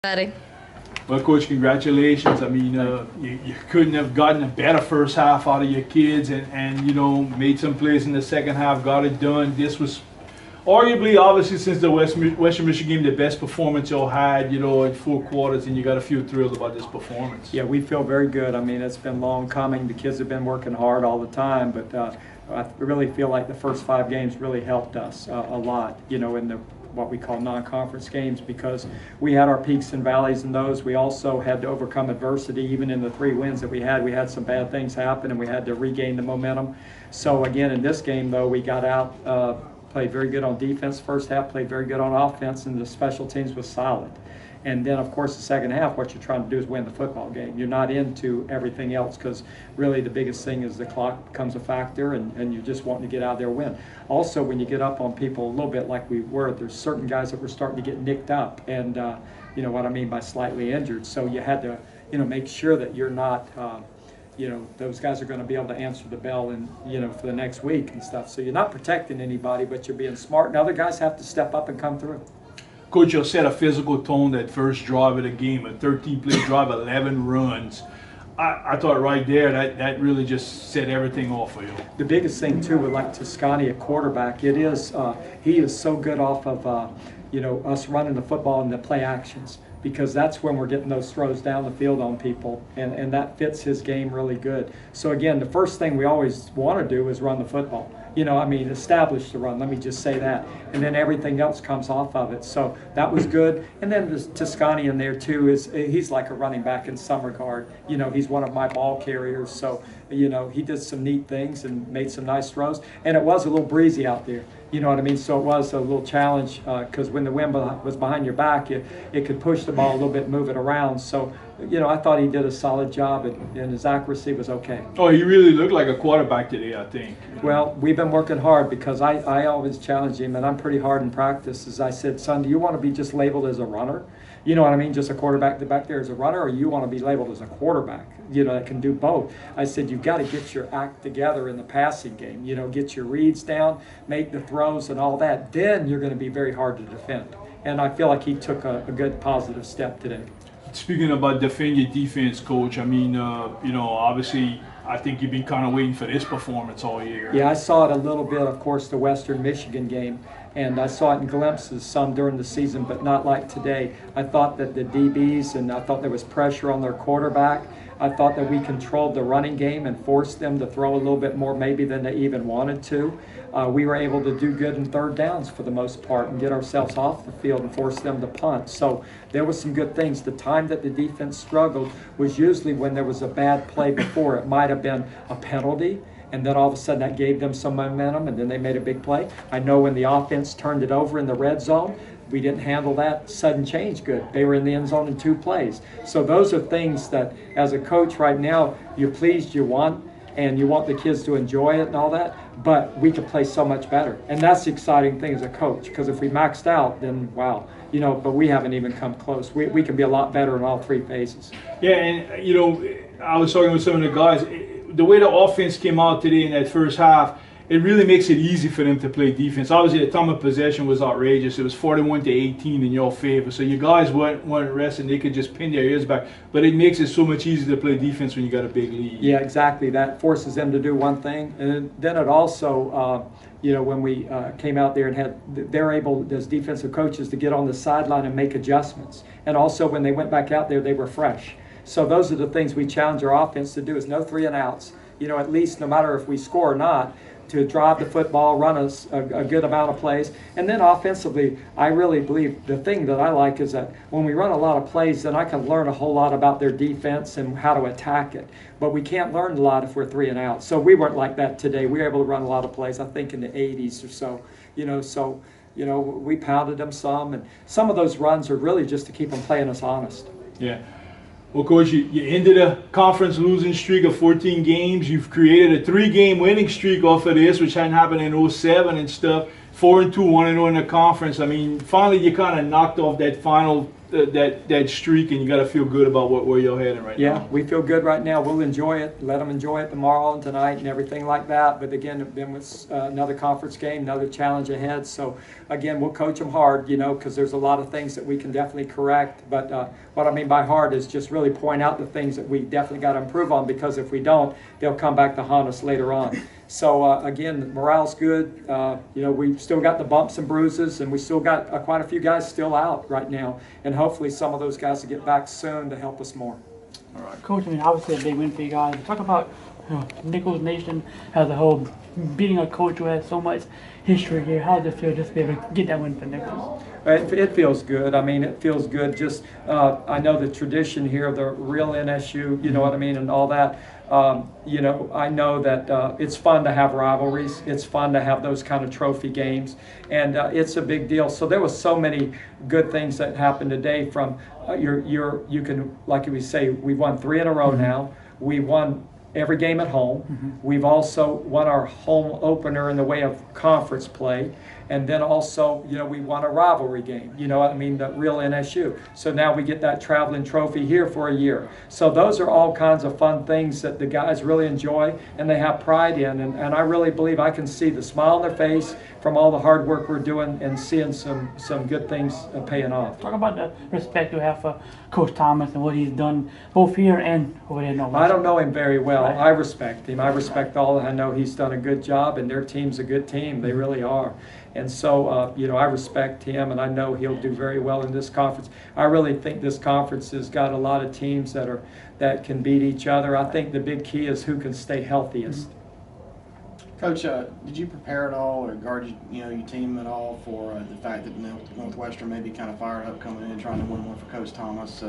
Buddy. Well, Coach, congratulations. I mean, you couldn't have gotten a better first half out of your kids and made some plays in the second half, got it done. This was arguably, obviously, since the Western Michigan game, the best performance y'all had, in 4 quarters, and you got to feel thrilled about this performance. Yeah, we feel very good. I mean, it's been long coming. The kids have been working hard all the time, but I really feel like the first 5 games really helped us a lot, in the what we call non-conference games, because we had our peaks and valleys in those. We also had to overcome adversity. Even in the 3 wins that we had some bad things happen, and we had to regain the momentum. So again, in this game, though, we got out, played very good on defense first half, played very good on offense, and the special teams was solid. And then, of course, the second half, what you're trying to do is win the football game. You're not into everything else, because really the biggest thing is the clock becomes a factor, and you're just wanting to get out there and win. Also, when you get up on people a little bit like we were, there's certain guys that were starting to get nicked up, and you know what I mean by slightly injured. So you had to, make sure that you're not, those guys are going to be able to answer the bell and, for the next week and stuff. So you're not protecting anybody, but you're being smart, and other guys have to step up and come through. Coach, you set a physical tone that first drive of the game, a 13-play drive, 11 runs. I thought right there that really just set everything off for you. The biggest thing too with like Toscani at quarterback, it is he is so good off of us running the football and the play actions, because that's when we're getting those throws down the field on people, and that fits his game really good. So again, the first thing we always want to do is run the football. Establish the run, let me just say that. And then everything else comes off of it. So that was good. And then the Toscani in there too, he's like a running back in some regard. He's one of my ball carriers. So, he did some neat things and made some nice throws. And it was a little breezy out there. You know what I mean? So it was a little challenge, because when the wind was behind your back, it could push the ball a little bit, move it around. So, I thought he did a solid job, and his accuracy was okay. Oh, he really looked like a quarterback today, I think. Well, we've been working hard, because I always challenge him, and I'm pretty hard in practice. As I said, son, do you want to be just labeled as a runner? You know what I mean? Just a quarterback back there as a runner, or you want to be labeled as a quarterback, that can do both. I said, you've got to get your act together in the passing game. Get your reads down, make the throws and all that. Then you're going to be very hard to defend. And I feel like he took a good positive step today. Speaking about defending your defense, Coach, I mean, obviously, I think you've been kind of waiting for this performance all year. Yeah, I saw it a little bit, of course, the Western Michigan game, and I saw it in glimpses some during the season, but not like today. I thought that the DBs, and I thought there was pressure on their quarterback. I thought that we controlled the running game and forced them to throw a little bit more maybe than they even wanted to. We were able to do good in third downs for the most part and get ourselves off the field and force them to punt. So there was some good things. The time that the defense struggled was usually when there was a bad play before. It might have been a penalty, and then all of a sudden that gave them some momentum, and then they made a big play. I know when the offense turned it over in the red zone, we didn't handle that sudden change good. They were in the end zone in 2 plays. So those are things that, as a coach right now, you're pleased, you want the kids to enjoy it and all that, but we could play so much better. And that's the exciting thing as a coach, because if we maxed out, then wow, but we haven't even come close. We can be a lot better in all 3 phases. Yeah, and I was talking with some of the guys, the way the offense came out today in that first half, it really makes it easy for them to play defense. Obviously, the time of possession was outrageous. It was 41-18 in your favor. So you guys weren't resting. They could just pin their ears back. But it makes it so much easier to play defense when you got a big lead. Yeah, exactly. That forces them to do one thing. And then it also, when we came out there and they're able, as defensive coaches, to get on the sideline and make adjustments. And also when they went back out there, they were fresh. So those are the things we challenge our offense to do, is no 3 and outs. At least no matter if we score or not, to drive the football, run a good amount of plays. And then offensively, I really believe the thing that I like is that when we run a lot of plays, then I can learn a whole lot about their defense and how to attack it. But we can't learn a lot if we're 3 and out. So we weren't like that today. We were able to run a lot of plays, I think in the 80s or so. We pounded them some. And some of those runs are really just to keep them playing us honest. Yeah. Well, Coach, you ended a conference losing streak of 14 games. You've created a 3-game winning streak off of this, which hadn't happened in 2007 and stuff. 4-2, 1-0 in the conference. I mean, finally you kind of knocked off that final that streak, and you got to feel good about where you're heading right now. Yeah, we feel good right now. We'll enjoy it. Let them enjoy it tomorrow and tonight and everything like that. But again, then with another conference game, another challenge ahead. So again, we'll coach them hard, you know, because there's a lot of things that we can definitely correct. But what I mean by hard is just really point out the things that we definitely got to improve on, because if we don't, they'll come back to haunt us later on. So again, morale's good. You know, we've still got the bumps and bruises, and we still got quite a few guys still out right now. And hopefully some of those guys will get back soon to help us more. All right, Coach, I mean, obviously a big win for you guys. Talk about Nichols Nation as a whole, beating a coach who has so much history here. How does it feel just to be able to get that win for Nichols? It feels good. I mean, it feels good. Just I know the tradition here, the real NSU, you know what I mean, and all that. You know, I know that it's fun to have rivalries. It's fun to have those kind of trophy games, and it's a big deal. So there was so many good things that happened today. From you can, like we say, we've won 3 in a row now. We won every game at home. We've also won our home opener in the way of conference play. And then also, you know, we won a rivalry game, you know what I mean, the real NSU. So now we get that traveling trophy here for a year. So those are all kinds of fun things that the guys really enjoy and they have pride in. And I really believe I can see the smile on their face from all the hard work we're doing and seeing some good things paying off. Talk about the respect you have for Coach Thomas and what he's done both here and over there in Northwestern. I don't know him very well. Right. I respect him. I respect all. I know he's done a good job, and their team's a good team. They really are. And so, you know, I respect him, and I know he'll do very well in this conference. I really think this conference has got a lot of teams that can beat each other. I think the big key is who can stay healthiest. Coach, did you prepare at all or guard your team at all for the fact that Northwestern may be kind of fired up coming in trying to win one for Coach Thomas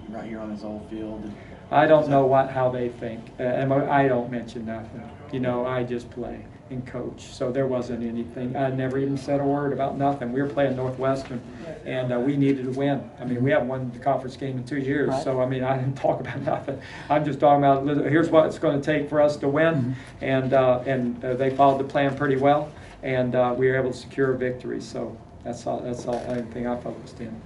right here on his old field? I don't know how they think. I don't mention nothing. You know, I just play and coach. So there wasn't anything. I never even said a word about nothing. We were playing Northwestern, and we needed to win. I mean, we haven't won the conference game in 2 years. Right. So, I mean, I didn't talk about nothing. I'm just talking about here's what it's going to take for us to win. And they followed the plan pretty well, and we were able to secure a victory. So that's all. Anything I focused in.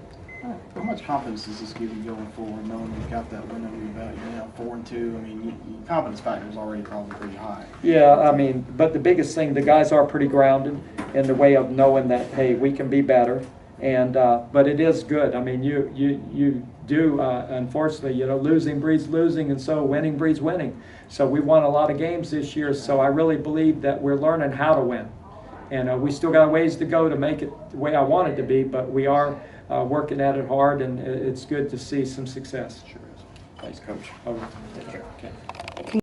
How much confidence does this give you going forward, knowing you've got that win under your belt? You're now 4-2. I mean, your confidence factor is already probably pretty high. Yeah, I mean, but the biggest thing, the guys are pretty grounded in the way of knowing that, hey, we can be better. And but it is good. I mean, you do unfortunately, you know, losing breeds losing, and so winning breeds winning. So we won a lot of games this year. So I really believe that we're learning how to win, and we still got a ways to go to make it the way I want it to be. But we are working at it hard, and it's good to see some success. Sure is. Thanks, Coach. Over. Take care. Okay.